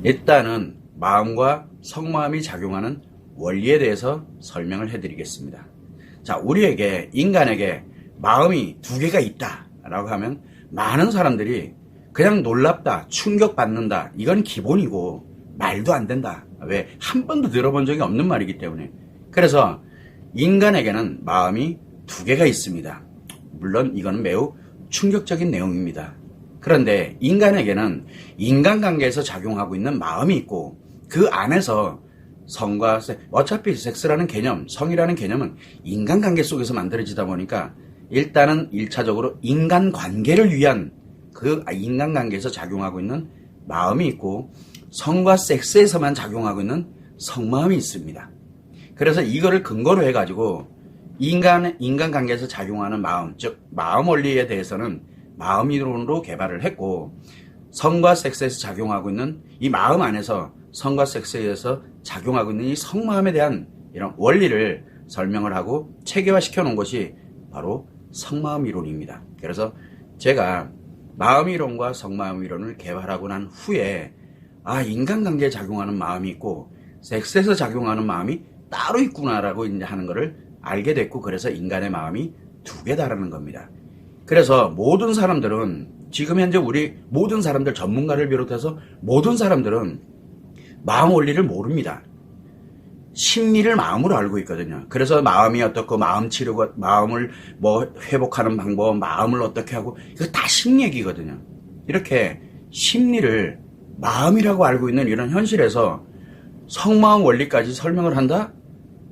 일단은 마음과 성마음이 작용하는 원리에 대해서 설명을 해드리겠습니다. 자, 우리에게, 인간에게 마음이 두 개가 있다라고 하면 많은 사람들이 그냥 놀랍다, 충격받는다, 이건 기본이고 말도 안 된다. 왜? 한 번도 들어본 적이 없는 말이기 때문에. 그래서 인간에게는 마음이 두 개가 있습니다. 물론 이거는 매우 충격적인 내용입니다. 그런데 인간에게는 인간관계에서 작용하고 있는 마음이 있고 그 안에서 성과 어차피 섹스라는 개념, 성이라는 개념은 인간관계 속에서 만들어지다 보니까 일단은 1차적으로 인간관계를 위한 그 인간관계에서 작용하고 있는 마음이 있고 성과 섹스에서만 작용하고 있는 성마음이 있습니다. 그래서 이거를 근거로 해가지고 인간관계에서 작용하는 마음, 즉 마음 원리에 대해서는 마음 이론으로 개발을 했고 성과 섹스에서 작용하고 있는 이 마음 안에서 성과 섹스에서 작용하고 있는 이 성마음에 대한 이런 원리를 설명을 하고 체계화시켜 놓은 것이 바로 성마음 이론입니다. 그래서 제가 마음 이론과 성마음 이론을 개발하고 난 후에 인간관계에 작용하는 마음이 있고 섹스에서 작용하는 마음이 따로 있구나라고 이제 하는 것을 알게 됐고 그래서 인간의 마음이 두 개다라는 겁니다. 그래서 모든 사람들은 지금 현재 우리 모든 사람들 전문가를 비롯해서 모든 사람들은 마음 원리를 모릅니다. 심리를 마음으로 알고 있거든요. 그래서 마음이 어떻고 마음 치료가 마음을 뭐 회복하는 방법, 마음을 어떻게 하고 이거 다 심리 얘기거든요. 이렇게 심리를 마음이라고 알고 있는 이런 현실에서 성마음 원리까지 설명을 한다?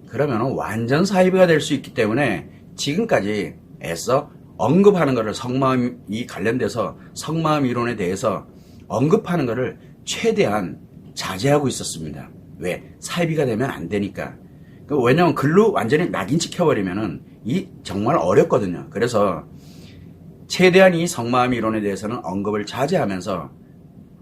그러면 완전 사이비가 될 수 있기 때문에 지금까지 애써 언급하는 것을 성마음이 관련돼서 성마음 이론에 대해서 언급하는 것을 최대한 자제하고 있었습니다. 왜? 사이비가 되면 안 되니까. 왜냐면 글로 완전히 낙인 찍혀버리면은 이 정말 어렵거든요. 그래서 최대한 이 성마음 이론에 대해서는 언급을 자제하면서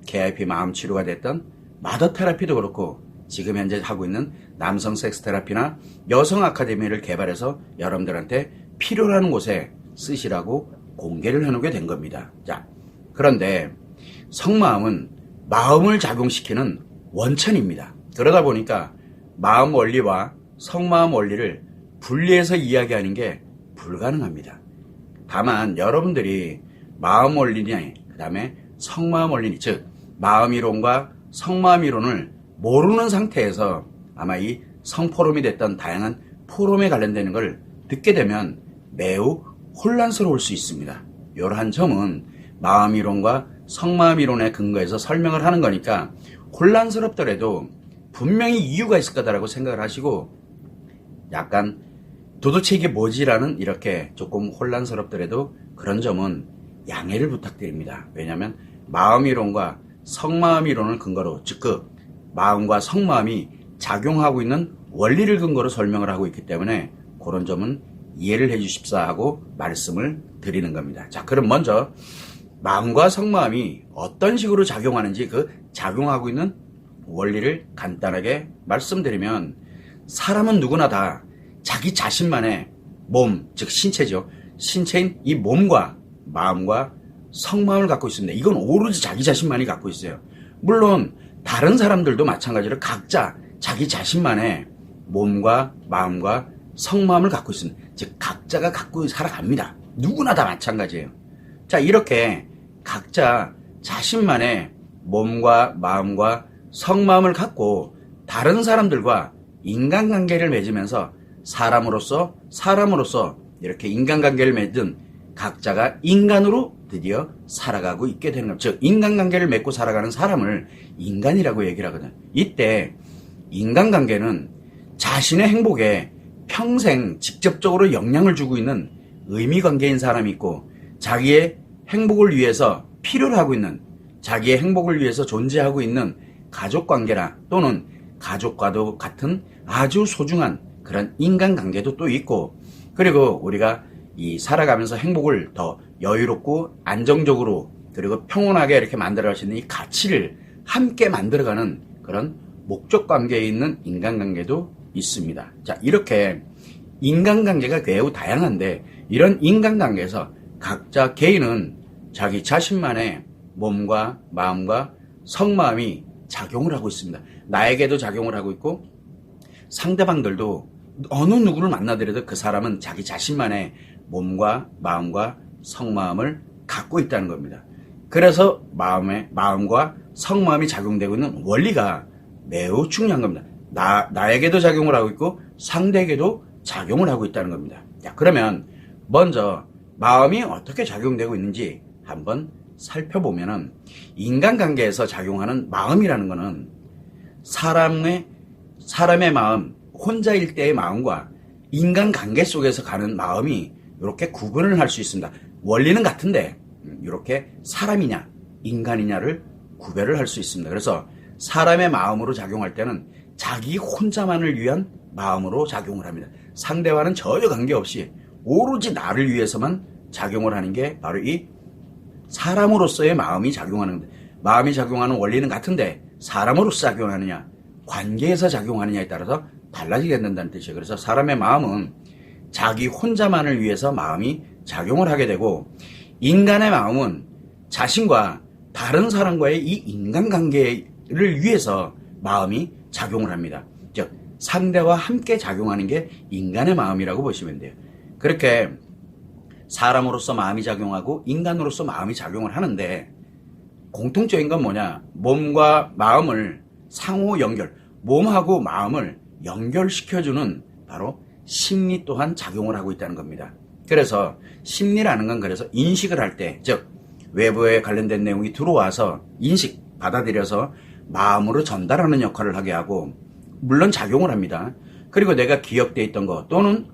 KIP 마음 치료가 됐던 마더 테라피도 그렇고 지금 현재 하고 있는 남성 섹스 테라피나 여성 아카데미를 개발해서 여러분들한테 필요로 하는 곳에 쓰시라고 공개를 해놓게 된 겁니다. 자, 그런데 성마음은 마음을 작용시키는 원천입니다. 그러다 보니까 마음 원리와 성마음 원리를 분리해서 이야기하는 게 불가능합니다. 다만 여러분들이 마음 원리냐 그 다음에 성마음 원리, 즉 마음 이론과 성마음 이론을 모르는 상태에서 아마 이 성포럼이 됐던 다양한 포럼에 관련되는 걸 듣게 되면 매우 혼란스러울 수 있습니다. 이러한 점은 마음 이론과 성마음 이론에 근거해서 설명을 하는 거니까 혼란스럽더라도 분명히 이유가 있을 거다라고 생각을 하시고 약간 도대체 이게 뭐지라는 이렇게 조금 혼란스럽더라도 그런 점은 양해를 부탁드립니다. 왜냐하면 마음 이론과 성마음 이론을 근거로 즉 그 마음과 성마음이 작용하고 있는 원리를 근거로 설명을 하고 있기 때문에 그런 점은 이해를 해 주십사 하고 말씀을 드리는 겁니다. 자, 그럼 먼저 마음과 성마음이 어떤 식으로 작용하는지 그 작용하고 있는 원리를 간단하게 말씀드리면 사람은 누구나 다 자기 자신만의 몸, 즉 신체죠. 신체인 이 몸과 마음과 성마음을 갖고 있습니다. 이건 오로지 자기 자신만이 갖고 있어요. 물론 다른 사람들도 마찬가지로 각자 자기 자신만의 몸과 마음과 성마음을 갖고 있습니다. 즉 각자가 갖고 살아갑니다. 누구나 다 마찬가지예요. 자, 이렇게 각자 자신만의 몸과 마음과 성마음을 갖고 다른 사람들과 인간관계를 맺으면서 사람으로서 이렇게 인간관계를 맺은 각자가 인간으로 드디어 살아가고 있게 되는 겁니다. 즉 인간관계를 맺고 살아가는 사람을 인간이라고 얘기를 하거든요. 이때 인간관계는 자신의 행복에 평생 직접적으로 영향을 주고 있는 의미관계인 사람이 있고 자기의 행복을 위해서 필요로 하고 있는 자기의 행복을 위해서 존재하고 있는 가족관계나 또는 가족과도 같은 아주 소중한 그런 인간관계도 또 있고 그리고 우리가 이 살아가면서 행복을 더 여유롭고 안정적으로 그리고 평온하게 이렇게 만들어갈 수 있는 이 가치를 함께 만들어가는 그런 목적관계에 있는 인간관계도 있습니다. 자, 이렇게 인간관계가 매우 다양한데 이런 인간관계에서 각자 개인은 자기 자신만의 몸과 마음과 성마음이 작용을 하고 있습니다. 나에게도 작용을 하고 있고 상대방들도 어느 누구를 만나더라도 그 사람은 자기 자신만의 몸과 마음과 성마음을 갖고 있다는 겁니다. 그래서 마음과 성마음이 작용되고 있는 원리가 매우 중요한 겁니다. 나에게도 작용을 하고 있고 상대에게도 작용을 하고 있다는 겁니다. 자, 그러면 먼저 마음이 어떻게 작용되고 있는지 한번 살펴보면은 인간관계에서 작용하는 마음이라는 것은 사람의 마음, 혼자일 때의 마음과 인간관계 속에서 가는 마음이 이렇게 구분을 할 수 있습니다. 원리는 같은데 이렇게 사람이냐 인간이냐를 구별을 할 수 있습니다. 그래서 사람의 마음으로 작용할 때는 자기 혼자만을 위한 마음으로 작용을 합니다. 상대와는 전혀 관계없이 오로지 나를 위해서만 작용을 하는 게 바로 이 사람으로서의 마음이 작용하는 겁니다. 마음이 작용하는 원리는 같은데 사람으로서 작용하느냐 관계에서 작용하느냐에 따라서 달라지게 된다는 뜻이에요. 그래서 사람의 마음은 자기 혼자만을 위해서 마음이 작용을 하게 되고 인간의 마음은 자신과 다른 사람과의 이 인간관계를 위해서 마음이 작용을 합니다. 즉 상대와 함께 작용하는 게 인간의 마음이라고 보시면 돼요. 그렇게 사람으로서 마음이 작용하고 인간으로서 마음이 작용을 하는데 공통적인 건 뭐냐? 몸과 마음을 상호 연결, 몸하고 마음을 연결시켜주는 바로 심리 또한 작용을 하고 있다는 겁니다. 그래서 심리라는 건 그래서 인식을 할 때, 즉 외부에 관련된 내용이 들어와서 인식, 받아들여서 마음으로 전달하는 역할을 하게 하고 물론 작용을 합니다. 그리고 내가 기억돼 있던 거 또는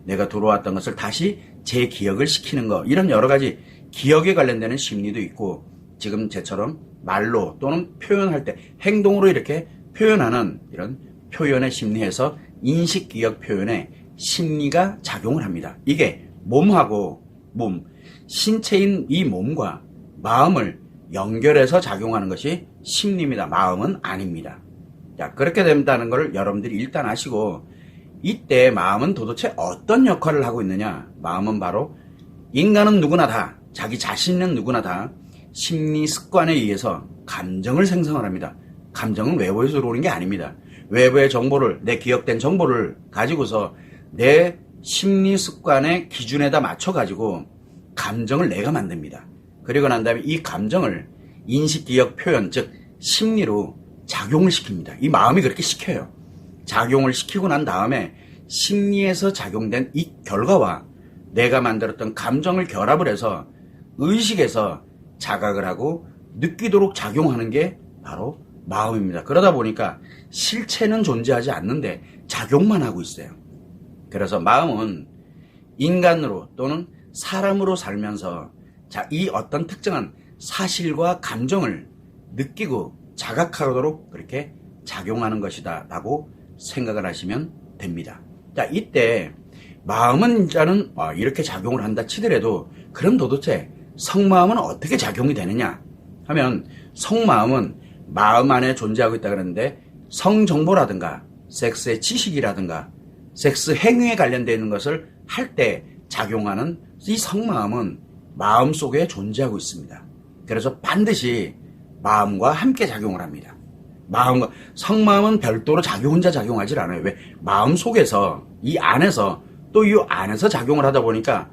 내가 들어왔던 것을 다시 재기억을 시키는 거 이런 여러 가지 기억에 관련되는 심리도 있고 지금 제처럼 말로 또는 표현할 때 행동으로 이렇게 표현하는 이런 표현의 심리에서 인식, 기억, 표현에 심리가 작용을 합니다. 이게 몸하고 신체인 이 몸과 마음을 연결해서 작용하는 것이 심리입니다. 마음은 아닙니다. 자, 그렇게 된다는 것을 여러분들이 일단 아시고 이때 마음은 도대체 어떤 역할을 하고 있느냐? 마음은 바로 인간은 누구나 다, 자기 자신은 누구나 다 심리 습관에 의해서 감정을 생성을 합니다. 감정은 외부에서 들어오는 게 아닙니다. 외부의 정보를, 내 기억된 정보를 가지고서 내 심리 습관의 기준에다 맞춰가지고 감정을 내가 만듭니다. 그리고 난 다음에 이 감정을 인식, 기억, 표현, 즉 심리로 작용을 시킵니다. 이 마음이 그렇게 시켜요. 작용을 시키고 난 다음에 심리에서 작용된 이 결과와 내가 만들었던 감정을 결합을 해서 의식에서 자각을 하고 느끼도록 작용하는 게 바로 마음입니다. 그러다 보니까 실체는 존재하지 않는데 작용만 하고 있어요. 그래서 마음은 인간으로 또는 사람으로 살면서 이 어떤 특정한 사실과 감정을 느끼고 자각하도록 그렇게 작용하는 것이다 라고 생각을 하시면 됩니다. 자, 이때 마음은 자는 이렇게 작용을 한다 치더라도 그럼 도대체 성마음은 어떻게 작용이 되느냐 하면 성마음은 마음 안에 존재하고 있다 그러는데 성정보라든가 섹스의 지식이라든가 섹스 행위에 관련되어 있는 것을 할 때 작용하는 이 성마음은 마음 속에 존재하고 있습니다. 그래서 반드시 마음과 함께 작용을 합니다. 성마음은 별도로 자기 혼자 작용하지 않아요. 왜? 마음 속에서 이 안에서 또 이 안에서 작용을 하다 보니까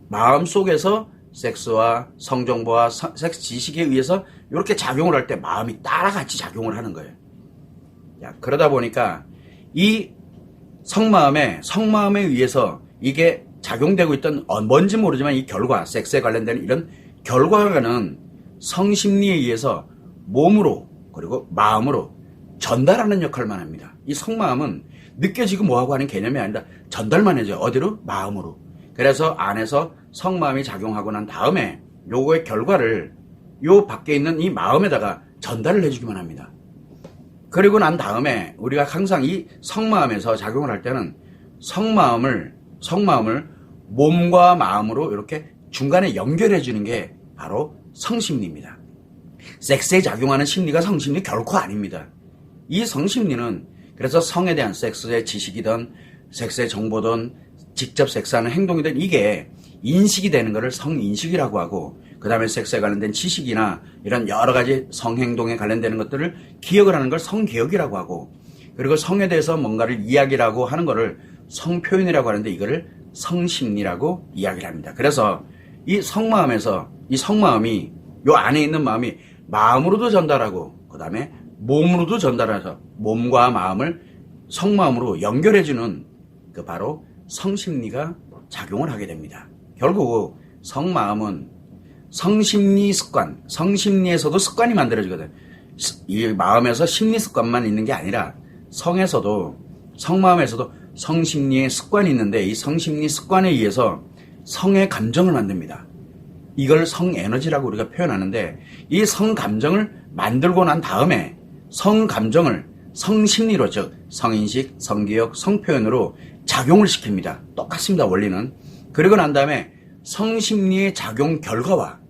마음 속에서 섹스와 성정보와 섹스 지식에 의해서 이렇게 작용을 할 때 마음이 따라 같이 작용을 하는 거예요. 그러다 보니까 이 성마음에 의해서 이게 작용되고 있던 뭔지 모르지만 이 결과, 섹스에 관련된 이런 결과는 성심리에 의해서 몸으로 그리고 마음으로 전달하는 역할만 합니다. 이 성마음은 느껴지고 뭐하고 하는 개념이 아니라 전달만 해줘요. 어디로? 마음으로. 그래서 안에서 성마음이 작용하고 난 다음에 요거의 결과를 요 밖에 있는 이 마음에다가 전달을 해주기만 합니다. 그리고 난 다음에 우리가 항상 이 성마음에서 작용을 할 때는 성마음을 몸과 마음으로 이렇게 중간에 연결해 주는 게 바로 성심리입니다. 섹스에 작용하는 심리가 성심리 결코 아닙니다. 이 성심리는 그래서 성에 대한 섹스의 지식이든 섹스의 정보든 직접 섹스하는 행동이든 이게 인식이 되는 것을 성인식이라고 하고 그 다음에 섹스에 관련된 지식이나 이런 여러 가지 성행동에 관련되는 것들을 기억을 하는 걸 성기억이라고 하고, 그리고 성에 대해서 뭔가를 이야기라고 하는 거를 성표현이라고 하는데 이거를 성심리라고 이야기를 합니다. 그래서 이 성마음에서 이 성마음이 요 안에 있는 마음이 마음으로도 전달하고 그 다음에 몸으로도 전달해서 몸과 마음을 성마음으로 연결해주는 그 바로 성심리가 작용을 하게 됩니다. 결국 성마음은 성심리 습관, 성심리에서도 습관이 만들어지거든. 이 마음에서 심리 습관만 있는 게 아니라 성에서도, 성마음에서도 성심리의 습관이 있는데 이 성심리 습관에 의해서 성의 감정을 만듭니다. 이걸 성에너지라고 우리가 표현하는데 이 성감정을 만들고 난 다음에 성감정을 성심리로, 즉 성인식, 성기억, 성표현으로 작용을 시킵니다. 똑같습니다, 원리는. 그리고 난 다음에 성심리의 작용 결과와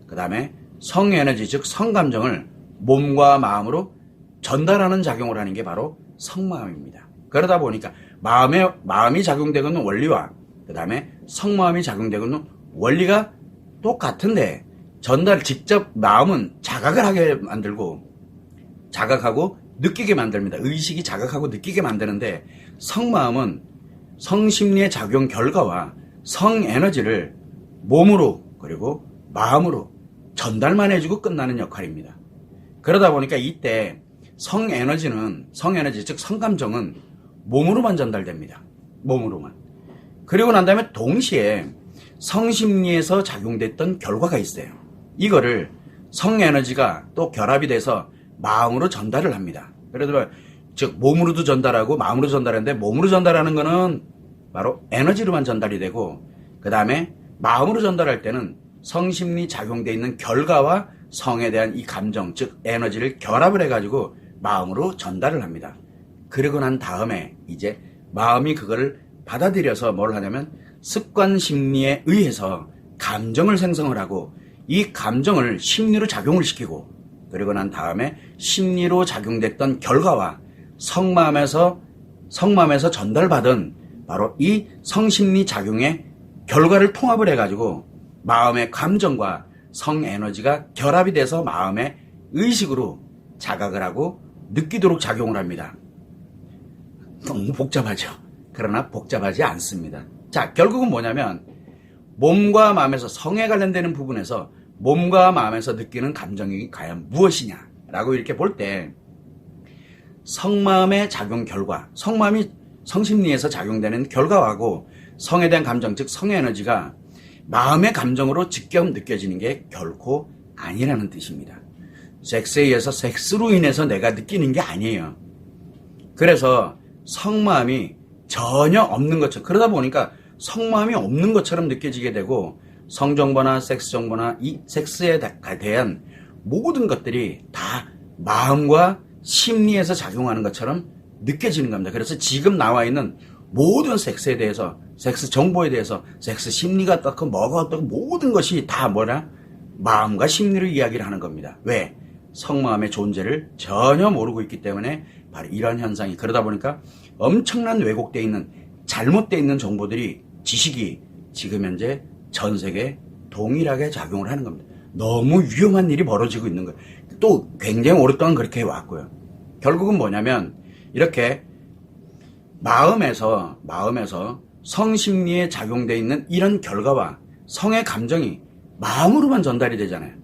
그 다음에 성에너지, 즉 성감정을 몸과 마음으로 전달하는 작용을 하는 게 바로 성마음입니다. 그러다 보니까 마음이 작용되고 있는 원리와 그 다음에 성마음이 작용되고 있는 원리가 똑같은데 직접 마음은 자각을 하게 만들고 자각하고 느끼게 만듭니다. 의식이 자각하고 느끼게 만드는데 성마음은 성심리의 작용 결과와 성에너지를 몸으로 그리고 마음으로 전달만 해주고 끝나는 역할입니다. 그러다 보니까 이때 성에너지, 즉 성감정은 몸으로만 전달됩니다. 몸으로만. 그리고 난 다음에 동시에 성심리에서 작용됐던 결과가 있어요. 이거를 성에너지가 또 결합이 돼서 마음으로 전달을 합니다. 예를 들어 즉 몸으로도 전달하고 마음으로 전달하는데 몸으로 전달하는 거는 바로 에너지로만 전달이 되고 그 다음에 마음으로 전달할 때는 성심리 작용되어 있는 결과와 성에 대한 이 감정, 즉 에너지를 결합을 해가지고 마음으로 전달을 합니다. 그러고 난 다음에 이제 마음이 그거를 받아들여서 뭘 하냐면 습관 심리에 의해서 감정을 생성을 하고 이 감정을 심리로 작용을 시키고 그리고 난 다음에 심리로 작용됐던 결과와 성마음에서 전달받은 바로 이 성심리 작용의 결과를 통합을 해가지고 마음의 감정과 성에너지가 결합이 돼서 마음의 의식으로 자각을 하고 느끼도록 작용을 합니다. 너무 복잡하죠. 그러나 복잡하지 않습니다. 자, 결국은 뭐냐면 몸과 마음에서 성에 관련되는 부분에서 몸과 마음에서 느끼는 감정이 과연 무엇이냐라고 이렇게 볼 때 성마음의 작용 결과, 성마음이 성심리에서 작용되는 결과하고 성에 대한 감정, 즉 성에너지가 마음의 감정으로 직접 느껴지는 게 결코 아니라는 뜻입니다. 섹스에 의해서 섹스로 인해서 내가 느끼는 게 아니에요. 그래서 성마음이 전혀 없는 것처럼, 그러다 보니까 성마음이 없는 것처럼 느껴지게 되고 성정보나 섹스 정보나 이 섹스에 대한 모든 것들이 다 마음과 심리에서 작용하는 것처럼 느껴지는 겁니다. 그래서 지금 나와 있는 모든 섹스에 대해서, 섹스 정보에 대해서, 섹스 심리가 어떻고 뭐가 어떻고 모든 것이 다 마음과 심리를 이야기를 하는 겁니다. 왜? 성마음의 존재를 전혀 모르고 있기 때문에 바로 이런 현상이, 그러다 보니까 엄청난 왜곡되어 있는, 잘못되어 있는 정보들이, 지식이 지금 현재 전 세계에 동일하게 작용을 하는 겁니다. 너무 위험한 일이 벌어지고 있는 거예요. 또 굉장히 오랫동안 그렇게 해왔고요. 결국은 뭐냐면 이렇게 마음에서 성심리에 작용되어 있는 이런 결과와 성의 감정이 마음으로만 전달이 되잖아요.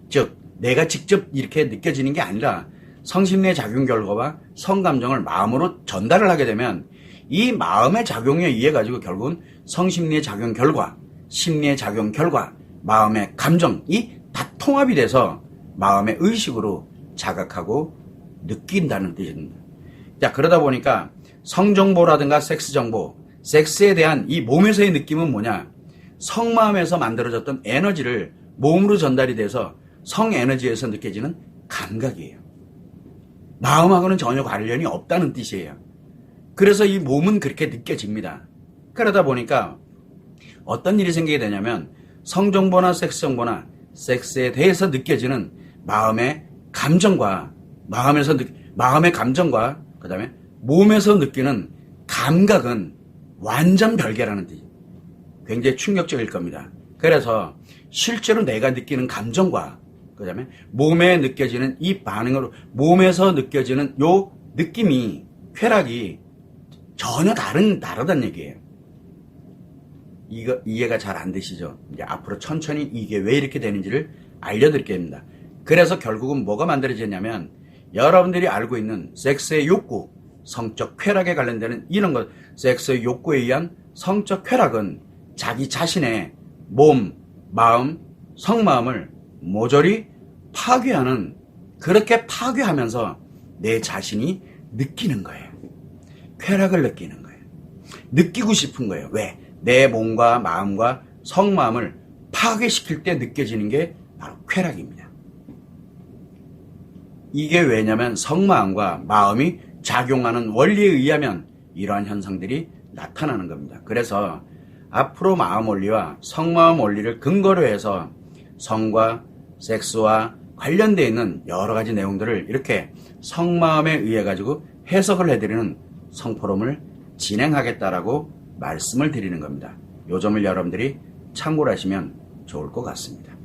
즉 내가 직접 이렇게 느껴지는 게 아니라 성심리의 작용 결과와 성감정을 마음으로 전달을 하게 되면 이 마음의 작용에 의해 가지고 결국은 성심리의 작용 결과, 심리의 작용 결과, 마음의 감정이 다 통합이 돼서 마음의 의식으로 자각하고 느낀다는 뜻입니다. 자, 그러다 보니까 성정보라든가 섹스 정보, 섹스에 대한 이 몸에서의 느낌은 뭐냐? 성마음에서 만들어졌던 에너지를 몸으로 전달이 돼서 성에너지에서 느껴지는 감각이에요. 마음하고는 전혀 관련이 없다는 뜻이에요. 그래서 이 몸은 그렇게 느껴집니다. 그러다 보니까 어떤 일이 생기게 되냐면 성정보나 섹스 정보나 섹스에 대해서 느껴지는 마음의 감정과 그 다음에 몸에서 느끼는 감각은 완전 별개라는 뜻이에요. 굉장히 충격적일 겁니다. 그래서 실제로 내가 느끼는 감정과 그다음에 몸에 느껴지는 이 반응으로 몸에서 느껴지는 요 느낌이 쾌락이 전혀 다르단 얘기예요. 이거 이해가 잘 안 되시죠? 이제 앞으로 천천히 이게 왜 이렇게 되는지를 알려드리겠습니다. 그래서 결국은 뭐가 만들어졌냐면 여러분들이 알고 있는 섹스의 욕구, 성적 쾌락에 관련되는 이런 것, 섹스의 욕구에 의한 성적 쾌락은 자기 자신의 몸, 마음, 속마음을 모조리 파괴하는, 그렇게 파괴하면서 내 자신이 느끼는 거예요. 쾌락을 느끼는 거예요. 느끼고 싶은 거예요. 왜? 내 몸과 마음과 속마음을 파괴시킬 때 느껴지는 게 바로 쾌락입니다. 이게 왜냐면 속마음과 마음이 작용하는 원리에 의하면 이러한 현상들이 나타나는 겁니다. 그래서 앞으로 마음 원리와 속마음 원리를 근거로 해서 성과 섹스와 관련되어 있는 여러 가지 내용들을 이렇게 속마음에 의해 가지고 해석을 해드리는 성포럼을 진행하겠다라고 말씀을 드리는 겁니다. 요 점을 여러분들이 참고를 하시면 좋을 것 같습니다.